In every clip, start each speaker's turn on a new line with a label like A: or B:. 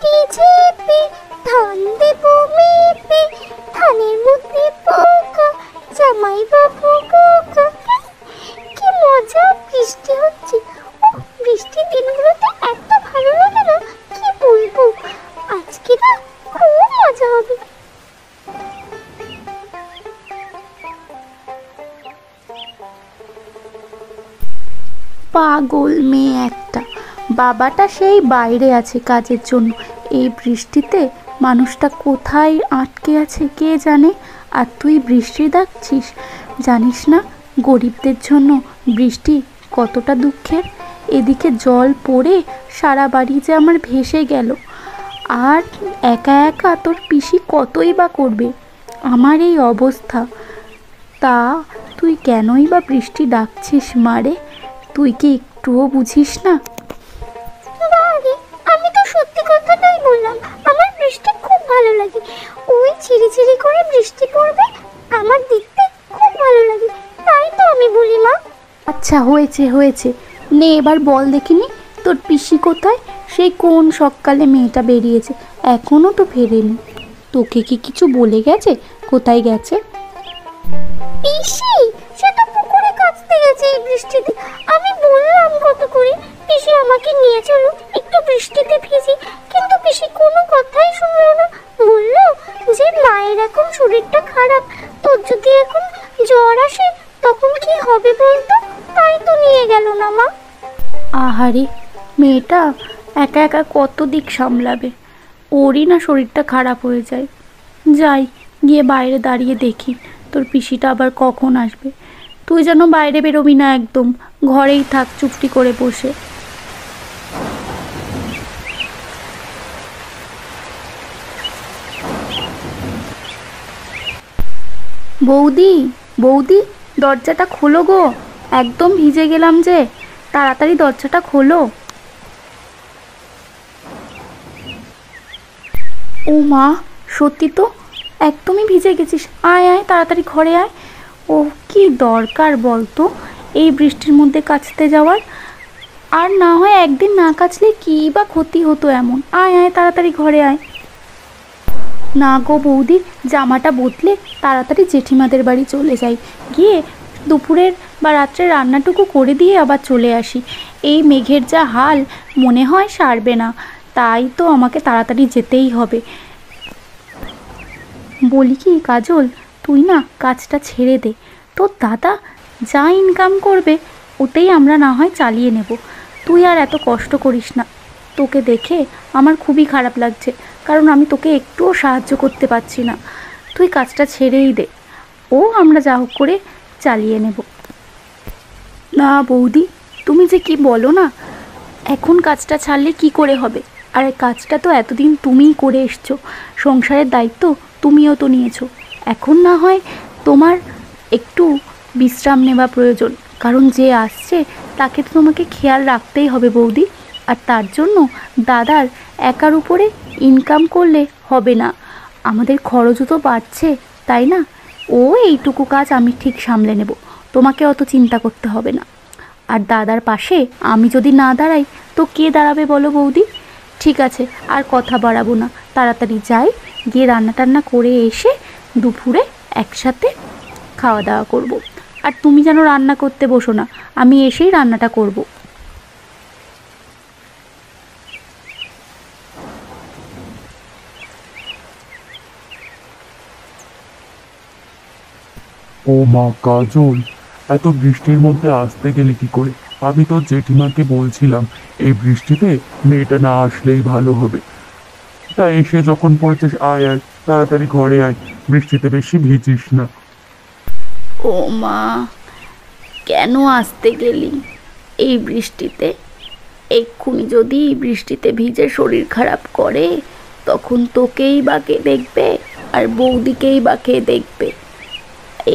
A: মাটি চেপে ধান দেব মেপে, ধানের মধ্যে পোকা, জামাই বাবু বোকা। কি মজা, বৃষ্টি হচ্ছে। ও, বৃষ্টির দিনগুলোতে এত ভালো লাগে না, কি বলবো। আজকে না খুব মজা হবে।
B: পাগল মেয়ে একটা, বাবাটা সেই বাইরে আছে কাজের জন্য। এই বৃষ্টিতে মানুষটা কোথায় আটকে আছে কে জানে। আর তুই বৃষ্টি ডাকছিস, জানিস না গরিবদের জন্য বৃষ্টি কতটা দুঃখের। এদিকে জল পড়ে সারা বাড়ি যে আমার ভেসে গেল, আর একা একা তোর পিসি কতই বা করবে। আমার এই অবস্থা, তা তুই কেনই বা বৃষ্টি ডাকছিস মারে? তুই কি একটুও বুঝিস না?
A: বারে, আমি তো সত্যি কথাটাই বললাম। আমার বৃষ্টি খুব ভালো লাগে। ওই ঝিরিঝিরি করে বৃষ্টি পড়বে, আমার দেখতে খুব ভালো লাগে, তাই তো আমি বলি মা।
B: আচ্ছা হয়েছে হয়েছে, নে এবার বল দেখিনি তোর পিসি কোথায়? সেই কোন সকালে মেয়েটা বেরিয়েছে, এখনো তো ফেরেনি। তোকে কি কিছু বলে গেছে? কোথায় গেছে?
A: পিসি সে তো পুকুরে কাচতে গেছে এই বৃষ্টিতে। আমি বললাম কত করে, পিসি আমাকে নিয়ে চলো একটু বৃষ্টিতে ভিজি, কিন্তু পিসি কোনো কথাই শুনলো না। বললো যে মায়ের এখন শরীরটা খারাপ, তোর যদি এখন জ্বর আসে তখন কি হবে বলতো, তাই তো নিয়ে গেল না মা।
B: আহারে, মেয়েটা একা একা কত দিক সামলাবে, ওরই না শরীরটা খারাপ হয়ে যায়। যাই গিয়ে বাইরে দাঁড়িয়ে দেখি তোর পিসিটা আবার কখন আসবে। তুই যেন বাইরে বেরোবি না একদম, ঘরেই থাক চুপটি করে বসে। বৌদি, বৌদি, দরজাটা খোলো গো, একদম ভিজে গেলাম যে, তাড়াতাড়ি দরজাটা খোলো। ও মা, সত্যি তো একদমই ভিজে গেছিস। আয় আয় তাড়াতাড়ি ঘরে আয়। ও কি দরকার বলতো এই বৃষ্টির মধ্যে কাচতে যাওয়ার? আর না হয় একদিন না কাচলে কী বা ক্ষতি হতো এমন। আয় আয় তাড়াতাড়ি ঘরে আয়। না গো বৌদি, জামাটা বদলে তাড়াতাড়ি জেঠিমাদের বাড়ি চলে যাই, গিয়ে দুপুরের বা রাত্রে রান্নাটুকু করে দিয়ে আবার চলে আসি। এই মেঘের যা হাল, মনে হয় সারবে না, তাই তো আমাকে তাড়াতাড়ি যেতেই হবে। বলি কি কাজল, তুই না কাজটা ছেড়ে দে। তোর দাদা যা ইনকাম করবে ওতেই আমরা না হয় চালিয়ে নেব। তুই আর এত কষ্ট করিস না। তোকে দেখে আমার খুবই খারাপ লাগছে, কারণ আমি তোকে একটুও সাহায্য করতে পারছি না। তুই কাজটা ছেড়েই দে, ও আমরা যা হোক করে চালিয়ে নেব। না বৌদি, তুমি যে কি বলো না, এখন কাজটা ছাড়লে কি করে হবে? আর কাজটা তো এতদিন তুমিই করে এসছো, সংসারের দায়িত্ব তুমিও তো নিয়েছো। এখন না হয় তোমার একটু বিশ্রাম নেওয়া প্রয়োজন, কারণ যে আসছে তাকে তো তোমাকে খেয়াল রাখতেই হবে বৌদি। আর তার জন্য দাদার একার উপরে ইনকাম করলে হবে না, আমাদের খরচও তো বাড়ছে, তাই না? ও এইটুকু কাজ আমি ঠিক সামলে নেব, তোমাকে অত চিন্তা করতে হবে না। আর দাদার পাশে আমি যদি না দাঁড়াই তো কে দাঁড়াবে বলো বৌদি? ঠিক আছে, আর কথা বাড়াবো না, তাড়াতাড়ি যাই, গিয়ে রান্না টান্না করে এসে দুপুরে একসাথে খাওয়া দাওয়া করব। আর তুমি যেন রান্না করতে বসো না, আমি এসেই রান্নাটা করব।
C: ও মা কাজল, এত বৃষ্টির মধ্যে আসতে গেলে কি করে? আমি তো জেঠিমাকে বলছিলাম এই বৃষ্টিতে মেয়েটা না আসলেই ভালো হবে। তা এসে যখন পড়েছিস, আয় আয় তাড়াতাড়ি ঘরে আয়, বৃষ্টিতে বেশি ভিজিস না।
B: ও মা, কেন আসতে গেলি এই বৃষ্টিতে? এক্ষুনি যদি বৃষ্টিতে ভিজে শরীর খারাপ করে, তখন তোকেই বা কে দেখবে, আর বৌদিকেই বা কে দেখবে?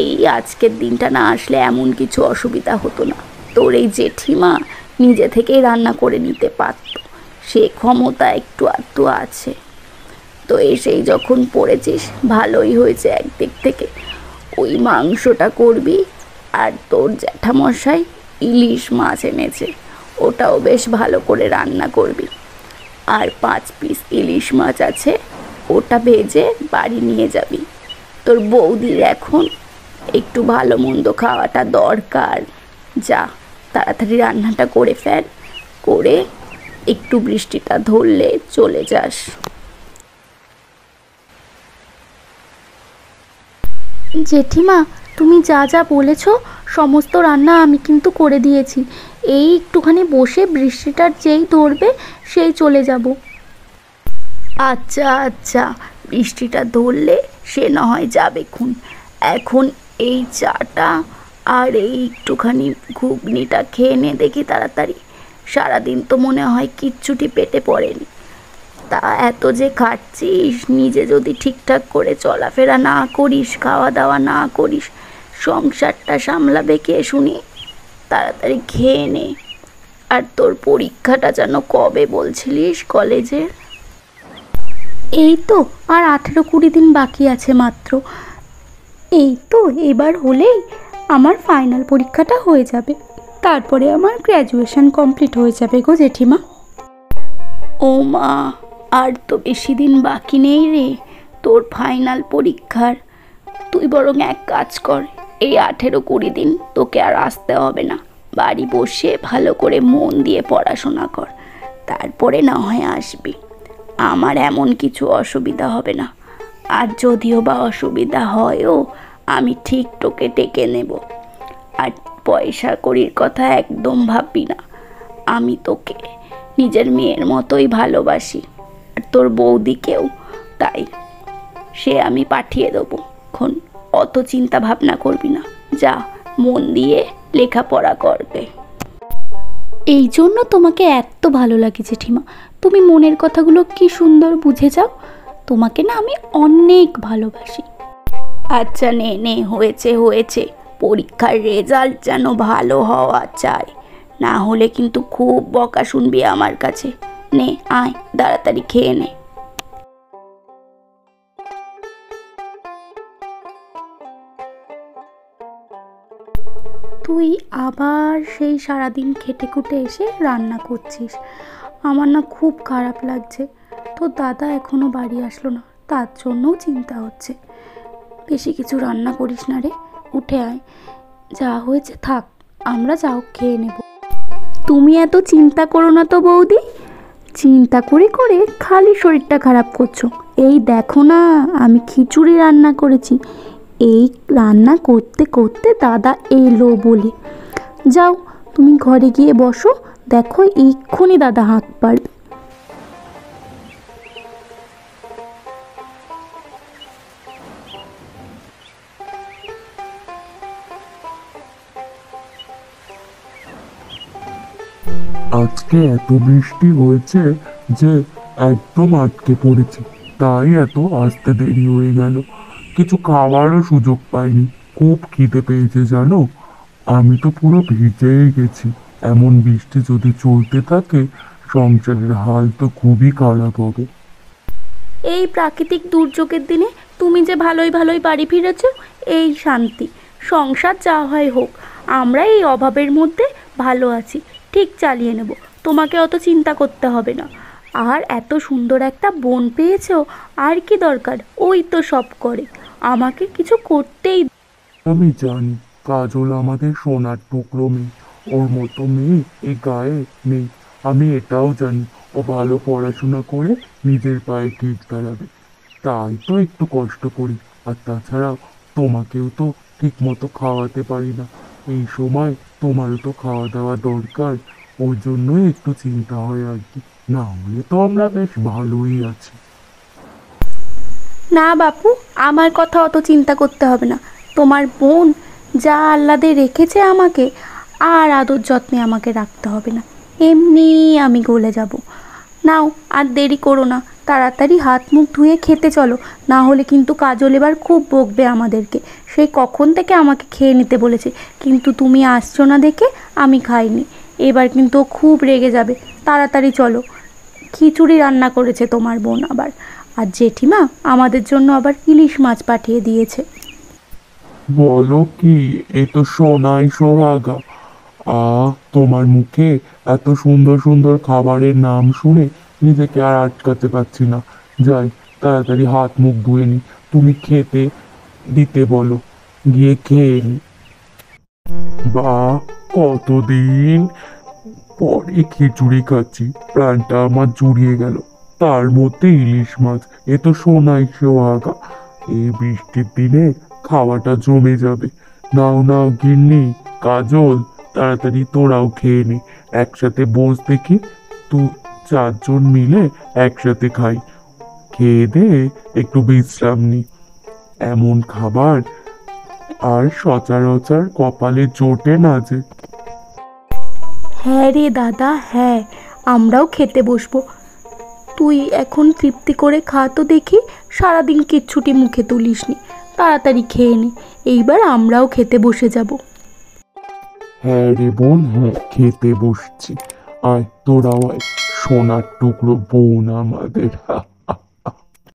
B: এই আজকের দিনটা না আসলে এমন কিছু অসুবিধা হতো না। তোর এই জেঠিমা নিজে থেকেই রান্না করে নিতে পারত, সে ক্ষমতা একটু আধটু আছে। তো এসেই যখন পড়েছিস ভালোই হয়েছে একদিক থেকে, ওই মাংসটা করবি। আর তোর জ্যাঠামশাই ইলিশ মাছ এনেছে, ওটাও বেশ ভালো করে রান্না করবি। আর 5 পিস ইলিশ মাছ আছে, ওটা ভেজে বাড়ি নিয়ে যাবি। তোর বৌদির এখন একটু ভালো মন্দ খাওয়াটা দরকার। যা তাড়াতাড়ি রান্নাটা করে ফেল, করে একটু বৃষ্টিটা ধরলে চলে যাস। জেঠিমা, তুমি যা যা বলেছ সমস্ত রান্না আমি কিন্তু করে দিয়েছি। এই একটুখানি বসে বৃষ্টিটা যেই ধরবে সেই চলে যাব। আচ্ছা আচ্ছা, বৃষ্টিটা ধরলে সে না হয় যাবে খুন। এখন এই চাটা আর এই একটুখানি ঘুগনিটা খেয়ে নে দেখি তাড়াতাড়ি। সারাদিন তো মনে হয় কিচ্ছুটি পেটে পড়েনি। তা এত যে খাচ্ছিস, নিজে যদি ঠিকঠাক করে চলাফেরা না করিস, খাওয়া দাওয়া না করিস, সংসারটা সামলাবে কে শুনি? তাড়াতাড়ি খেয়ে নে। আর তোর পরীক্ষাটা যেন কবে বলছিলিস কলেজে? এই তো আর 18-20 দিন বাকি আছে মাত্র। এই তো এবার হলেই আমার ফাইনাল পরীক্ষাটা হয়ে যাবে, তারপরে আমার গ্র্যাজুয়েশন কমপ্লিট হয়ে যাবে গো জেঠিমা। ও মা, আর তো বেশি দিন বাকি নেই রে তোর ফাইনাল পরীক্ষার। তুই বরং এক কাজ কর, এই 18-20 দিন তোকে আর আসতে হবে না। বাড়ি বসে ভালো করে মন দিয়ে পড়াশোনা কর, তারপরে না হয় আসবি। আমার এমন কিছু অসুবিধা হবে না। আর যদিও বা অসুবিধা হয়ও, আমি ঠিক তোকে ডেকে নেব। আর পয়সা কড়ির কথা একদম ভাববি না। আমি তোকে নিজের মেয়ের মতোই ভালোবাসি, আর তোর বৌদিকেও তাই। সে আমি পাঠিয়ে দেবো খন, অত চিন্তা ভাবনা করবি না। যা মন দিয়ে লেখাপড়া করবে। এই জন্য তোমাকে এত ভালো লাগে জেঠিমা। তুমি মনের কথাগুলো কি সুন্দর বুঝে যাও। তোমাকে না আমি অনেক ভালোবাসি। আচ্ছা নে নে, হয়েছে হয়েছে। পরীক্ষার রেজাল্ট যেন ভালো হওয়া চাই, না হলে কিন্তু খুব বকা শুনবি আমার কাছে। নে আয়, তাড়াতাড়ি খেয়ে নে। তুই আবার সেই সারাদিন খেটে খুটে এসে রান্না করছিস। আমার না খুব খারাপ লাগছে। তোর দাদা এখনো বাড়ি আসলো না, তার জন্যও চিন্তা হচ্ছে। বেশি কিছু রান্না করিস না রে, উঠে আয়। যা হয়েছে থাক, আমরা যাও খেয়ে নেব। তুমি এত চিন্তা করো না তো বৌদি। চিন্তা করে করে খালি শরীরটা খারাপ করছো। এই দেখো না, আমি খিচুড়ি রান্না করেছি। এই রান্না করতে করতে দাদা এলো বলে। যাও তুমি ঘরে গিয়ে বসো, দেখো এক্ষুনি দাদা হাঁক পারবে।
C: আজকে এত বৃষ্টি হয়েছে যে একদম আটকে পড়েছি, তাই এত আসতে দেরি হয়ে গেল। কিছু খাওয়ারও সুযোগ পাইনি। খুব খিদে পেয়েছে জানো। আমি তো পুরো ভিজেই গেছি। এমন বৃষ্টি যদি চলতে থাকে, সংসারের হাল তো খুবই খারাপ হবে।
B: এই প্রাকৃতিক দুর্যোগের দিনে তুমি যে ভালোই ভালোই বাড়ি ফিরেছ, এই শান্তি। সংসার যা হয় হোক, আমরা এই অভাবের মধ্যে ভালো আছি, ঠিক চালিয়ে নেব। তোমাকে অত চিন্তা করতে হবে না। আর এত সুন্দর একটা বোন পেয়েছো, আর কি দরকার? ওই তো সব করে, আমাকে কিছু করতেই।
C: আমি জানি কাজল আমাদের সোনার টুকরো মেয়ে, ওর মতো মেয়ে এই গায়ে নেই। আমি এটাও জানি ও ভালো পড়াশোনা করে নিজের পায়ে ঠিক দাঁড়াবে। তাই তো একটু কষ্ট করি। আর তাছাড়া তোমাকেও তো ঠিক মতো খাওয়াতে পারি না। এই সময় তোমারও তো খাওয়া দাওয়া দরকার, ওর জন্যই একটু চিন্তা হয় আর কি। না হলে তো আমরা বেশ ভালোই আছি।
B: না বাপু, আমার কথা অত চিন্তা করতে হবে না। তোমার বোন যা আহ্লাদে রেখেছে আমাকে, আর আদর যত্নে আমাকে রাখতে হবে না। এমনি আমি গলে যাব। নাও আর দেরি করো না, তাড়াতাড়ি হাত মুখ ধুয়ে খেতে চলো। না হলে কিন্তু কাজল এবার খুব বকবে আমাদেরকে। সেই কখন থেকে আমাকে খেয়ে নিতে বলেছে, কিন্তু তুমি আসছো না দেখে আমি খাইনি। এবার কিন্তু ও খুব রেগে যাবে। তাড়াতাড়ি চলো। খিচুড়ি রান্না করেছে তোমার বোন আবার। আর জেঠিমা আমাদের জন্য আবার ইলিশ মাছ পাঠিয়ে দিয়েছে।
C: বলো কি, এ তো সোনাই সোহাগা। তোমার মুখে এত সুন্দর সুন্দর খাবারের নাম শুনে নিজেকে আর আটকাতে পারছি না। যাই, তাড়াতাড়ি হাত মুখ ধুয়ে নি। তুমি খেতে দিতে বলো, গিয়ে খেয়ে নি। বা, কতদিন পরে খিচুড়ি খাচ্ছি, প্রাণটা আমার জুড়িয়ে গেল। তার মধ্যে ইলিশ মাছ, এ তো সোনাই সোহাগা। এই বৃষ্টির দিনে খাওয়াটা জমে যাবে। নাও নাও গিন্নি, কাজল, তাড়াতাড়ি তোরাও খেয়ে নে। একসাথে বস দেখি, তুই 4 জন মিলে একসাথে খাই। খেয়ে দে একটু বিশ্রাম নি। এমন খাবার আর সচরাচর কপালে জোটে না যে।
B: হ্যাঁ রে দাদা, হ্যাঁ, আমরাও খেতে বসবো। তুই এখন তৃপ্তি করে খা তো দেখি, সারাদিন কিচ্ছুটি মুখে তুলিসনি। তাড়াতাড়ি খেয়ে নে, এইবার আমরাও খেতে বসে যাব।
C: হ্যাঁ রে বোন, হ্যাঁ, খেতে বসছি। আয় তোরাও আয়, সোনার টুকরো বোন আমাদের।